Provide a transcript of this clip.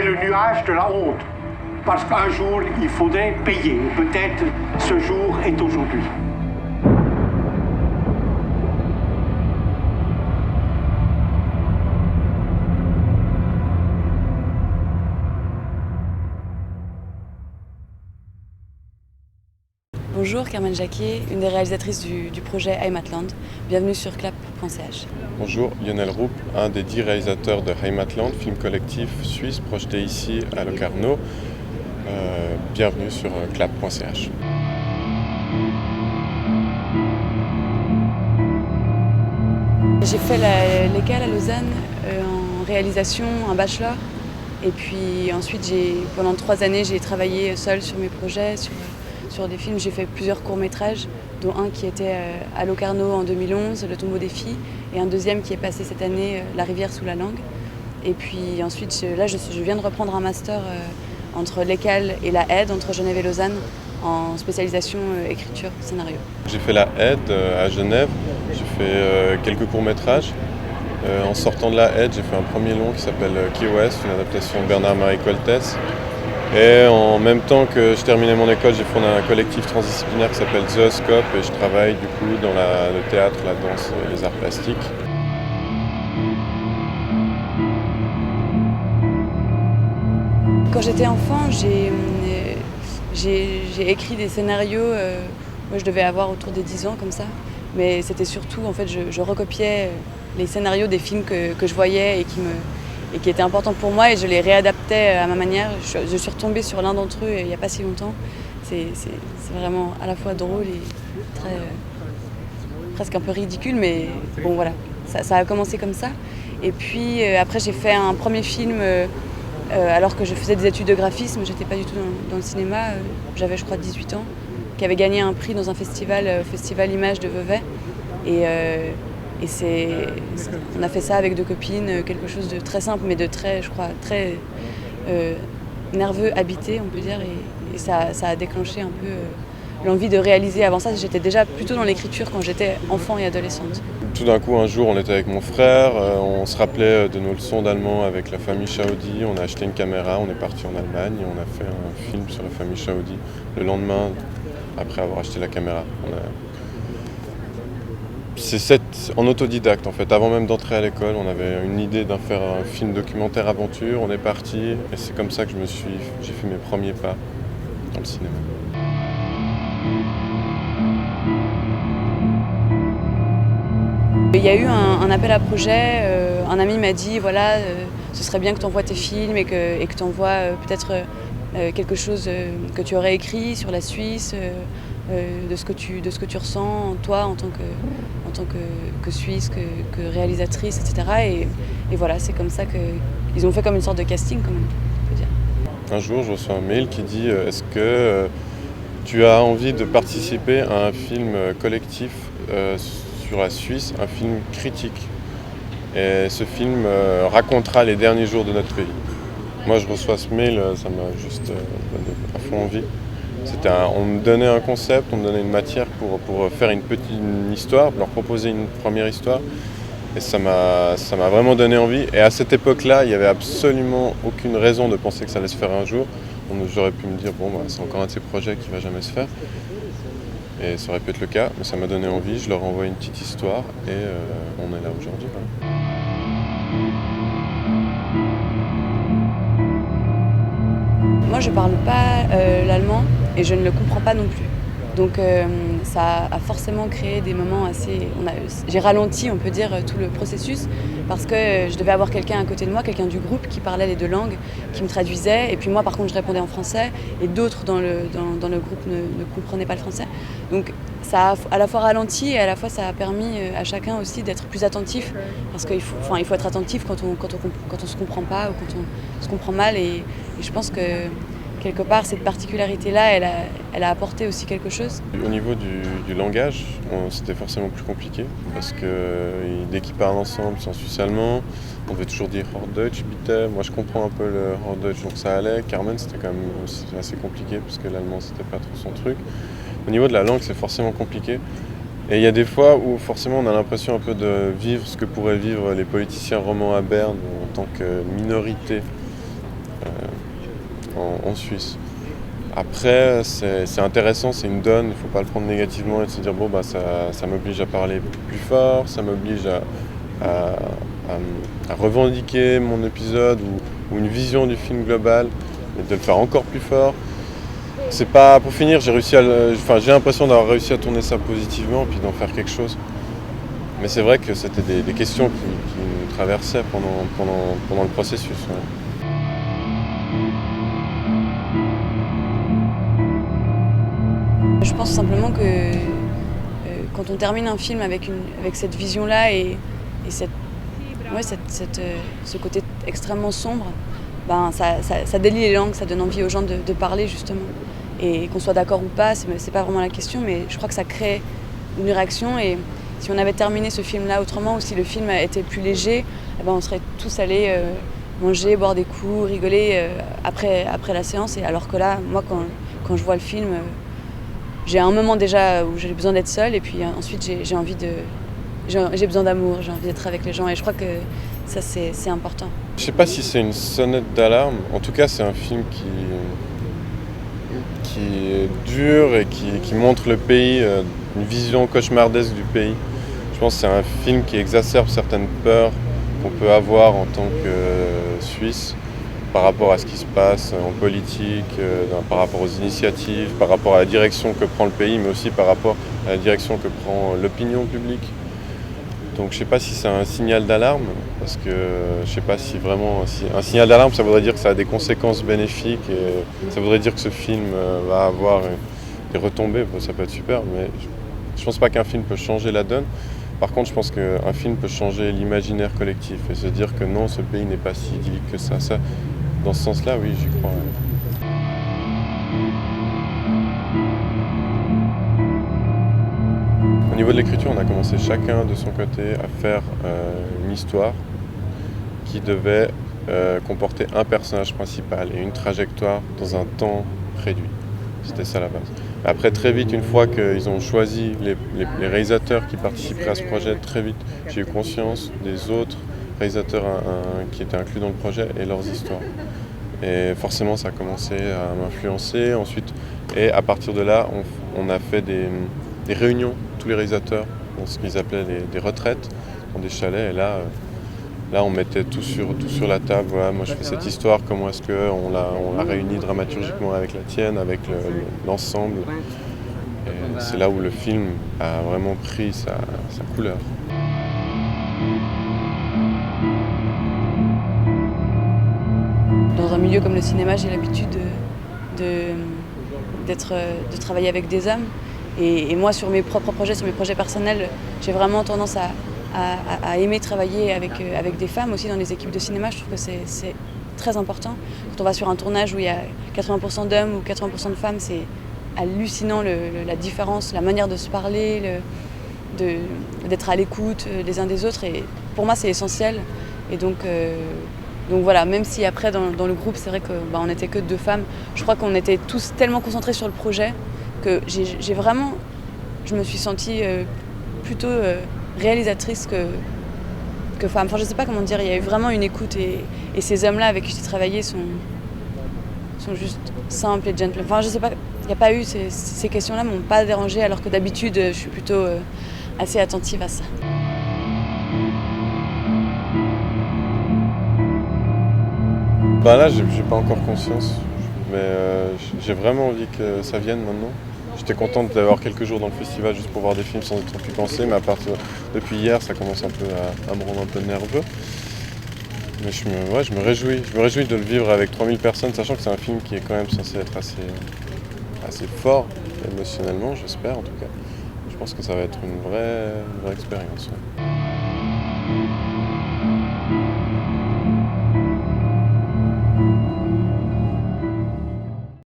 C'est le nuage de la honte. Parce qu'un jour, il faudrait payer. Peut-être ce jour est aujourd'hui. Bonjour, Carmen Jacquet, une des réalisatrices du projet Heimatland. Bienvenue sur clap.ch. Bonjour, Lionel Roup, un des 10 réalisateurs de Heimatland, film collectif suisse projeté ici à Locarno. Bienvenue sur clap.ch. J'ai fait l'école à Lausanne en réalisation, un bachelor. Et puis ensuite, pendant 3 années, j'ai travaillé seule sur mes projets, sur des films. J'ai fait plusieurs courts-métrages, dont un qui était à Locarno en 2011, Le tombeau des filles, et un deuxième qui est passé cette année, La rivière sous la langue. Et puis ensuite, là, je viens de reprendre un master entre l'ECAL et la Aide, entre Genève et Lausanne, en spécialisation écriture, scénario. J'ai fait la Aide à Genève, j'ai fait quelques courts-métrages. En sortant de la Aide, j'ai fait un premier long qui s'appelle Key West, une adaptation de Bernard-Marie Coltès. Et en même temps que je terminais mon école, j'ai fondé un collectif transdisciplinaire qui s'appelle Zooscope et je travaille du coup dans le théâtre, la danse et les arts plastiques. Quand j'étais enfant, j'ai écrit des scénarios, moi je devais avoir autour des 10 ans comme ça, mais c'était surtout, en fait, je recopiais les scénarios des films que je voyais et qui étaient importants pour moi et je les réadaptais à ma manière. Je suis retombée sur l'un d'entre eux il n'y a pas si longtemps. C'est vraiment à la fois drôle et très, presque un peu ridicule, mais bon voilà, ça a commencé comme ça. Et puis après j'ai fait un premier film alors que je faisais des études de graphisme, j'étais pas du tout dans le cinéma, j'avais je crois 18 ans, qui avait gagné un prix dans un festival Image de Vevey. Et on a fait ça avec 2 copines, quelque chose de très simple, mais de très, je crois, très nerveux, habité, on peut dire. Et ça a déclenché un peu l'envie de réaliser. Avant ça, j'étais déjà plutôt dans l'écriture quand j'étais enfant et adolescente. Tout d'un coup, un jour, on était avec mon frère, on se rappelait de nos leçons d'allemand avec la famille Chaudi. On a acheté une caméra, on est parti en Allemagne et on a fait un film sur la famille Chaudi le lendemain, après avoir acheté la caméra. C'est en autodidacte en fait. Avant même d'entrer à l'école, on avait une idée d'en faire un film documentaire aventure. On est parti et c'est comme ça que j'ai fait mes premiers pas dans le cinéma. Il y a eu un appel à projet. Un ami m'a dit voilà, ce serait bien que tu envoies tes films et que tu envoies peut-être quelque chose que tu aurais écrit sur la Suisse. De ce que tu ressens, toi, en tant que Suisse, que réalisatrice, etc. Et voilà, c'est comme ça qu'ils ont fait comme une sorte de casting, quand même, on peut dire. Un jour, je reçois un mail qui dit « Est-ce que tu as envie de participer à un film collectif sur la Suisse, un film critique ?» Et ce film racontera les derniers jours de notre pays. Moi, je reçois ce mail, ça m'a juste donné à fond envie. On me donnait un concept, on me donnait une matière pour faire une histoire, leur proposer une première histoire. Et ça m'a vraiment donné envie. Et à cette époque-là, il n'y avait absolument aucune raison de penser que ça allait se faire un jour. J'aurais pu me dire, bon, c'est encore un de ces projets qui ne va jamais se faire. Et ça aurait pu être le cas, mais ça m'a donné envie. Je leur ai envoyé une petite histoire et on est là aujourd'hui. Voilà. Moi, je ne parle pas l'allemand et je ne le comprends pas non plus. Donc ça a forcément créé des moments assez... J'ai ralenti, on peut dire, tout le processus parce que je devais avoir quelqu'un à côté de moi, quelqu'un du groupe qui parlait les 2 langues, qui me traduisait. Et puis moi, par contre, je répondais en français et d'autres dans le groupe ne comprenaient pas le français. Donc ça a à la fois ralenti et à la fois ça a permis à chacun aussi d'être plus attentif parce qu'il faut être attentif quand on se comprend pas ou quand on se comprend mal. Et je pense que quelque part, cette particularité-là, elle a apporté aussi quelque chose. Au niveau du langage, c'était forcément plus compliqué parce que dès qu'ils parlent ensemble, c'est en suisse-allemand. On devait toujours dire Hochdeutsch, bitte. Moi, je comprends un peu le Hochdeutsch, donc ça allait. Carmen, c'était quand même aussi assez compliqué parce que l'allemand, c'était pas trop son truc. Au niveau de la langue, c'est forcément compliqué. Et il y a des fois où forcément on a l'impression un peu de vivre ce que pourraient vivre les politiciens romans à Berne en tant que minorité en Suisse. Après, c'est intéressant, c'est une donne, il ne faut pas le prendre négativement et de se dire bon bah ça m'oblige à parler plus fort, ça m'oblige à revendiquer mon épisode ou une vision du film global et de le faire encore plus fort. C'est pas pour finir, j'ai l'impression d'avoir réussi à tourner ça positivement puis d'en faire quelque chose. Mais c'est vrai que c'était des questions qui nous traversaient pendant le processus. Ouais. Je pense simplement que quand on termine un film avec cette vision-là et ce côté extrêmement sombre, ben ça délie les langues, ça donne envie aux gens de parler justement. Et qu'on soit d'accord ou pas, c'est pas vraiment la question, mais je crois que ça crée une réaction. Et si on avait terminé ce film-là autrement, ou si le film était plus léger, eh ben on serait tous allés manger, boire des coups, rigoler après la séance. Et alors que là, moi, quand je vois le film, j'ai un moment déjà où j'ai besoin d'être seule, et puis ensuite j'ai besoin d'amour, j'ai envie d'être avec les gens, et je crois que ça c'est important. Je sais pas si c'est une sonnette d'alarme, en tout cas c'est un film qui est dur et qui montre le pays, une vision cauchemardesque du pays. Je pense que c'est un film qui exacerbe certaines peurs qu'on peut avoir en tant que Suisse par rapport à ce qui se passe en politique, par rapport aux initiatives, par rapport à la direction que prend le pays, mais aussi par rapport à la direction que prend l'opinion publique. Donc je ne sais pas si c'est un signal d'alarme, parce que je ne sais pas si vraiment... un signal d'alarme, ça voudrait dire que ça a des conséquences bénéfiques, et ça voudrait dire que ce film va avoir des retombées. Bon, ça peut être super, mais je ne pense pas qu'un film peut changer la donne. Par contre, je pense qu'un film peut changer l'imaginaire collectif et se dire que non, ce pays n'est pas si idyllique que ça. Dans ce sens-là, oui, j'y crois. Au niveau de l'écriture, on a commencé chacun de son côté à faire une histoire qui devait comporter un personnage principal et une trajectoire dans un temps réduit. C'était ça la base. Après, très vite, une fois qu'ils ont choisi les réalisateurs qui participeraient à ce projet, très vite, j'ai eu conscience des autres réalisateurs qui étaient inclus dans le projet et leurs histoires. Et forcément, ça a commencé à m'influencer. Ensuite, et à partir de là, on a fait des réunions, tous les réalisateurs, dans ce qu'ils appelaient des retraites, dans des chalets. Et là, on mettait tout sur la table. Voilà, moi, je fais cette histoire. Comment est-ce qu'on l'a réunie dramaturgiquement avec la tienne, avec l'ensemble. Et c'est là où le film a vraiment pris sa couleur. Dans un milieu comme le cinéma, j'ai l'habitude de travailler avec des hommes. Et moi, sur mes propres projets, sur mes projets personnels, j'ai vraiment tendance à aimer travailler avec des femmes aussi dans les équipes de cinéma. Je trouve que c'est très important. Quand on va sur un tournage où il y a 80% d'hommes ou 80% de femmes, c'est hallucinant la différence, la manière de se parler, d'être à l'écoute les uns des autres. Et pour moi, c'est essentiel. Et donc voilà, même si après dans le groupe, c'est vrai qu'on n'était que 2 femmes, je crois qu'on était tous tellement concentrés sur le projet que je me suis sentie plutôt réalisatrice que femme. Enfin, je sais pas comment dire, il y a eu vraiment une écoute et ces hommes-là avec qui j'ai travaillé sont juste simples et gentlemen. Enfin, je sais pas, il n'y a pas eu ces questions-là m'ont pas dérangée, alors que d'habitude, je suis plutôt assez attentive à ça. Ben là, j'ai pas encore conscience, mais j'ai vraiment envie que ça vienne maintenant. J'étais contente d'avoir quelques jours dans le festival juste pour voir des films sans y trop pu penser, mais depuis hier, ça commence un peu à me rendre un peu nerveux. Mais je me réjouis de le vivre avec 3000 personnes, sachant que c'est un film qui est quand même censé être assez fort émotionnellement, j'espère en tout cas. Je pense que ça va être une vraie expérience. Ouais.